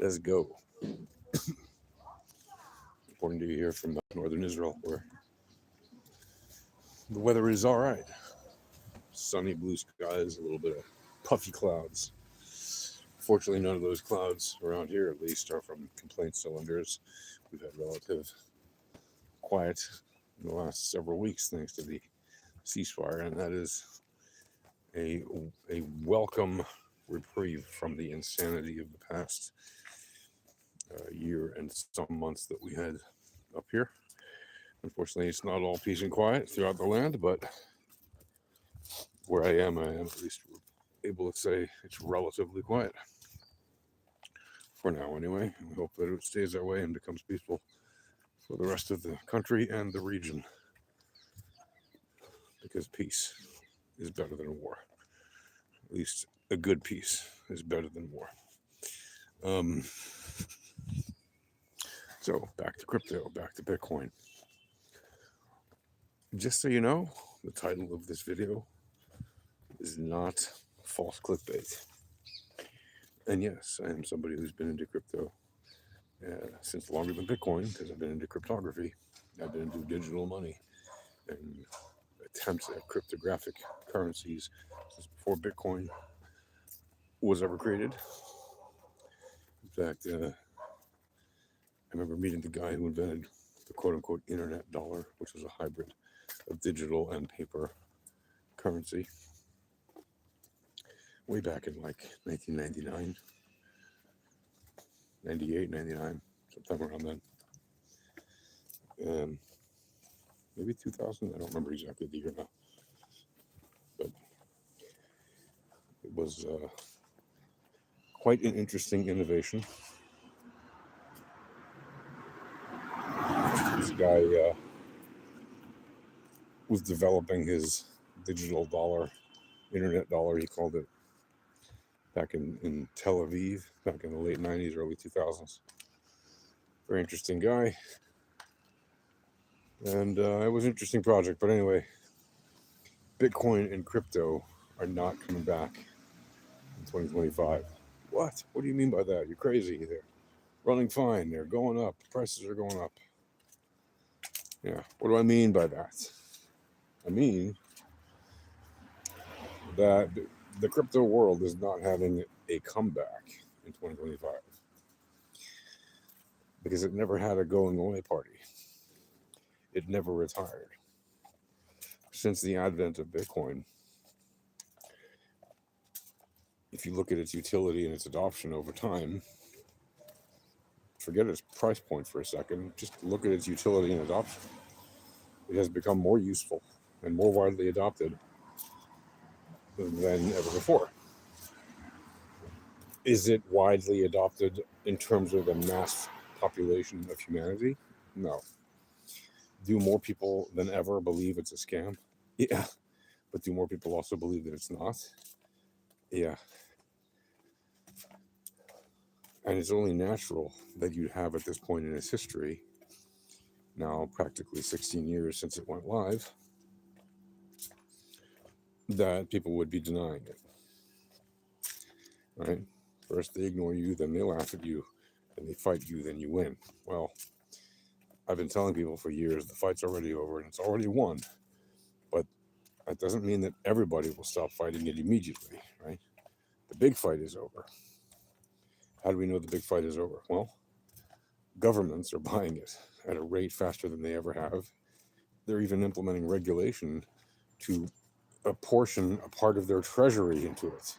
Let's go. Reporting to you here from northern Israel, where the weather is all right. Sunny blue skies, a little bit of puffy clouds. Fortunately, none of those clouds around here, at least, are from complaint cylinders. We've had relative quiet in the last several weeks, thanks to the ceasefire, and that is a welcome reprieve from the insanity of the past year and some months that we had up here. Unfortunately, it's not all peace and quiet throughout the land, but where I am at least able to say it's relatively quiet. For now, anyway. We hope that it stays that way and becomes peaceful for the rest of the country and the region. Because peace is better than war. At least a good peace is better than war. So back to crypto, back to Bitcoin. Just so you know, the title of this video is not false clickbait. And yes, I am somebody who's been into crypto since longer than Bitcoin, because I've been into cryptography. I've been into digital money and attempts at cryptographic currencies since before Bitcoin was ever created. In fact, I remember meeting the guy who invented the quote-unquote internet dollar, which was a hybrid of digital and paper currency, way back in like 1999, 98, 99, sometime around then. Maybe 2000, I don't remember exactly the year now. But it was quite an interesting innovation. This guy was developing his digital dollar, internet dollar, he called it, back in Tel Aviv, back in the late 90s, early 2000s. Very interesting guy. And it was an interesting project. But anyway, Bitcoin and crypto are not coming back in 2025. What? What do you mean by that? You're crazy. They're running fine. They're going up. Prices are going up. Yeah. What do I mean by that? I mean that the crypto world is not having a comeback in 2025 because it never had a going away party. It never retired. Since the advent of Bitcoin, if you look at its utility and its adoption over time, forget its price point for a second, just look at its utility and adoption. It has become more useful and more widely adopted than ever before. Is it widely adopted in terms of the mass population of humanity? No. Do more people than ever believe it's a scam? Yeah. But do more people also believe that it's not? Yeah. And it's only natural that you'd have at this point in its history, now practically 16 years since it went live, that people would be denying it. Right? First they ignore you, then they laugh at you, then they fight you, then you win. Well, I've been telling people for years the fight's already over and it's already won. But that doesn't mean that everybody will stop fighting it immediately, right? The big fight is over. How do we know the big fight is over? Well, governments are buying it at a rate faster than they ever have. They're even implementing regulation to apportion a part of their treasury into it.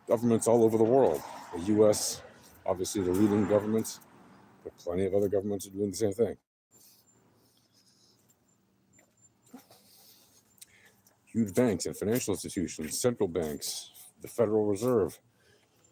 Governments all over the world. The US, obviously the leading government, but plenty of other governments are doing the same thing. Huge banks and financial institutions, central banks, the Federal Reserve,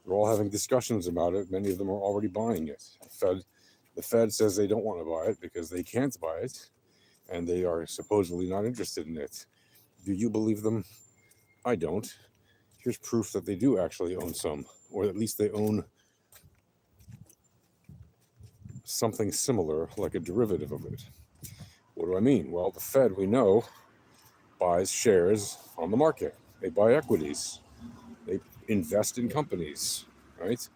they're all having discussions about it. Many of them are already buying it. The Fed says they don't want to buy it because they can't buy it, and they are supposedly not interested in it. Do you believe them? I don't. Here's proof that they do actually own some, or at least they own something similar, like a derivative of it. What do I mean? Well, the Fed, we know, buys shares on the market. They buy equities. They invest in companies, right?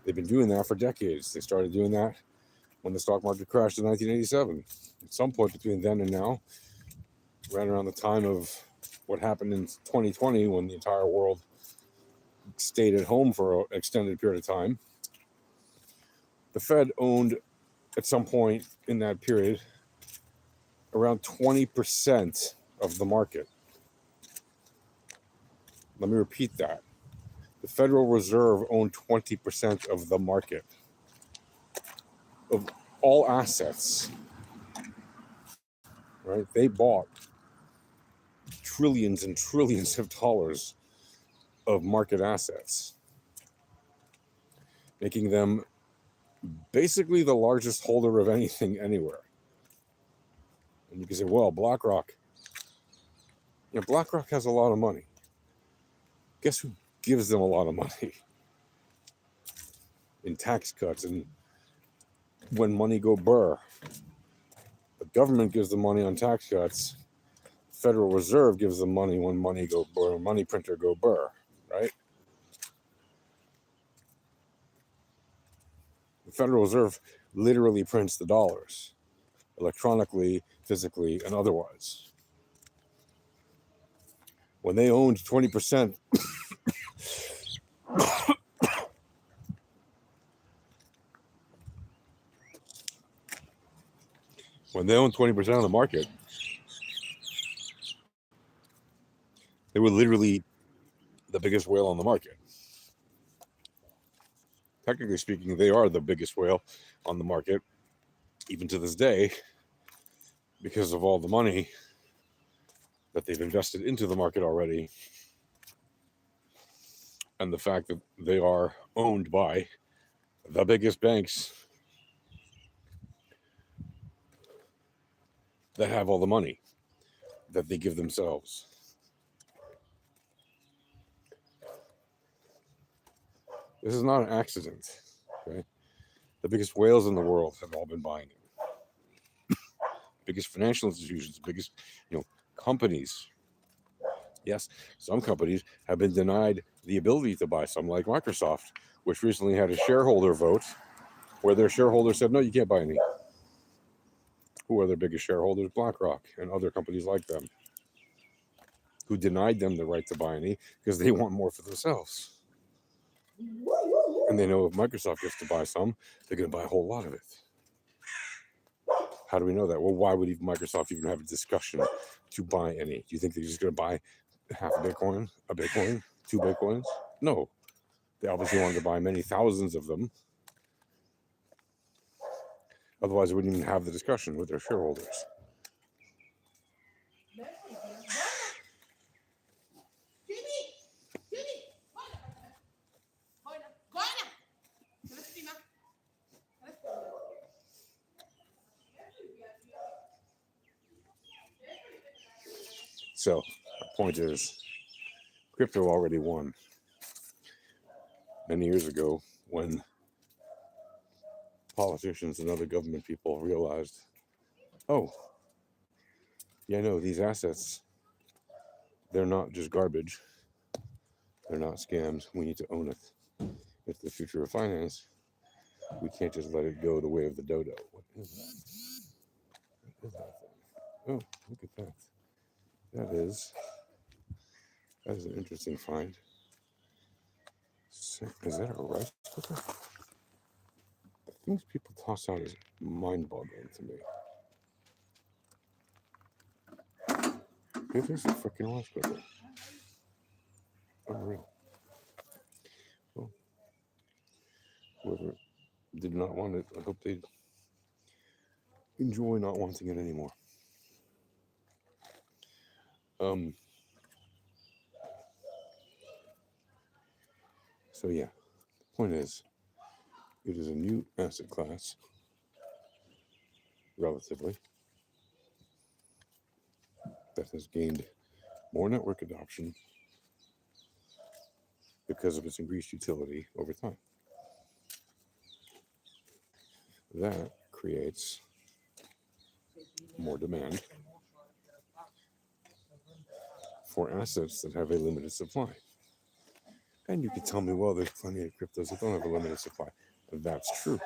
They've been doing that for decades. They started doing that when the stock market crashed in 1987. At some point between then and now, right around the time of what happened in 2020, when the entire world stayed at home for an extended period of time, the Fed owned, at some point in that period, around 20% of the market. Let me repeat that. The Federal Reserve owned 20% of the market, of all assets, right? They bought trillions and trillions of dollars of market assets, making them basically the largest holder of anything anywhere. And you can say, well, BlackRock, BlackRock has a lot of money. Guess who gives them a lot of money? In tax cuts and when money go burr. The government gives the money on tax cuts. Federal Reserve gives them money when money go burr, money printer go burr, right? The Federal Reserve literally prints the dollars, electronically, physically, and otherwise. When they owned 20%, when they owned 20% of the market, they were literally the biggest whale on the market. Technically speaking, they are the biggest whale on the market, even to this day, because of all the money that they've invested into the market already, and the fact that they are owned by the biggest banks that have all the money that they give themselves. This is not an accident, okay? The biggest whales in the world have all been buying it. Biggest financial institutions, biggest, companies. Yes, some companies have been denied the ability to buy some, like Microsoft, which recently had a shareholder vote where their shareholders said, no, you can't buy any. Who are their biggest shareholders? BlackRock and other companies like them, who denied them the right to buy any because they want more for themselves. And they know if Microsoft gets to buy some, they're going to buy a whole lot of it. How do we know that? Well, why would Microsoft even have a discussion to buy any? Do you think they're just going to buy half a Bitcoin, 2 Bitcoins? No. They obviously wanted to buy many thousands of them. Otherwise, they wouldn't even have the discussion with their shareholders. So, the point is, crypto already won. Many years ago, when politicians and other government people realized, oh, yeah, no, these assets, they're not just garbage. They're not scams. We need to own it. It's the future of finance. We can't just let it go the way of the dodo. What is that? What is that thing? Oh, look at that. That is an interesting find. Is that a rice cooker? The things people toss out is mind-boggling to me. It is a freaking rice cooker. Unreal. Well, whoever did not want it, I hope they enjoy not wanting it anymore. So yeah, the point is, it is a new asset class, relatively, that has gained more network adoption because of its increased utility over time. That creates more demand for assets that have a limited supply. And you can tell me, well, there's plenty of cryptos that don't have a limited supply. That's true.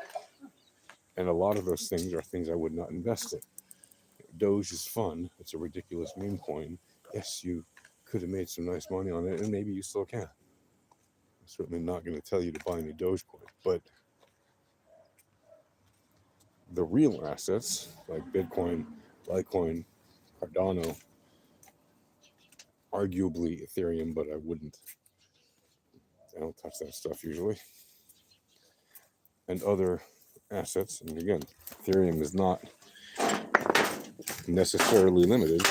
And a lot of those things are things I would not invest in. Doge is fun. It's a ridiculous meme coin. Yes, you could have made some nice money on it, and maybe you still can. I'm certainly not going to tell you to buy any Dogecoin, but the real assets like Bitcoin, Litecoin, Cardano, arguably Ethereum, but I wouldn't. I don't touch that stuff usually. And other assets, and again, Ethereum is not necessarily limited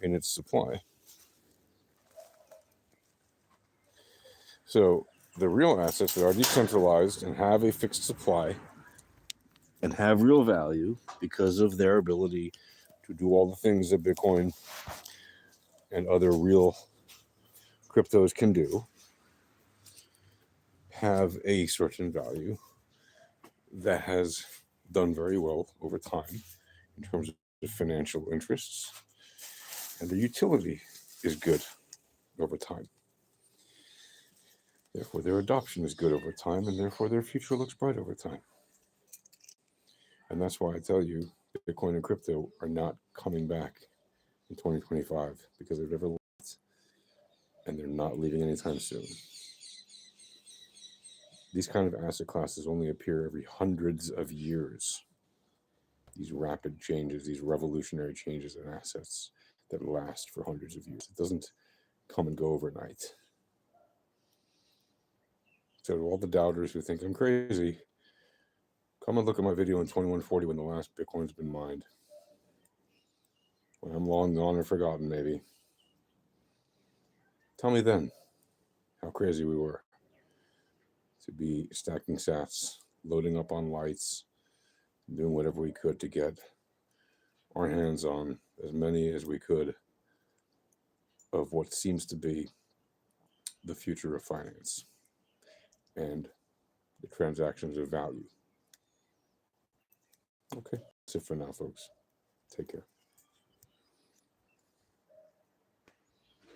in its supply. So the real assets that are decentralized and have a fixed supply and have real value because of their ability to do all the things that Bitcoin and other real cryptos can do, have a certain value that has done very well over time in terms of financial interests, and the utility is good over time. Therefore, their adoption is good over time, and therefore their future looks bright over time. And that's why I tell you, Bitcoin and crypto are not coming back in 2025 because they've never left, and they're not leaving anytime soon. These kind of asset classes only appear every hundreds of years. These rapid changes, these revolutionary changes in assets that last for hundreds of years. It doesn't come and go overnight. So to all the doubters who think I'm crazy, come and look at my video in 2140 when the last Bitcoin's been mined. When I'm long gone and forgotten, maybe. Tell me then how crazy we were to be stacking sats, loading up on lights, doing whatever we could to get our hands on as many as we could of what seems to be the future of finance and the transactions of value. Okay, that's it for now, folks. Take care.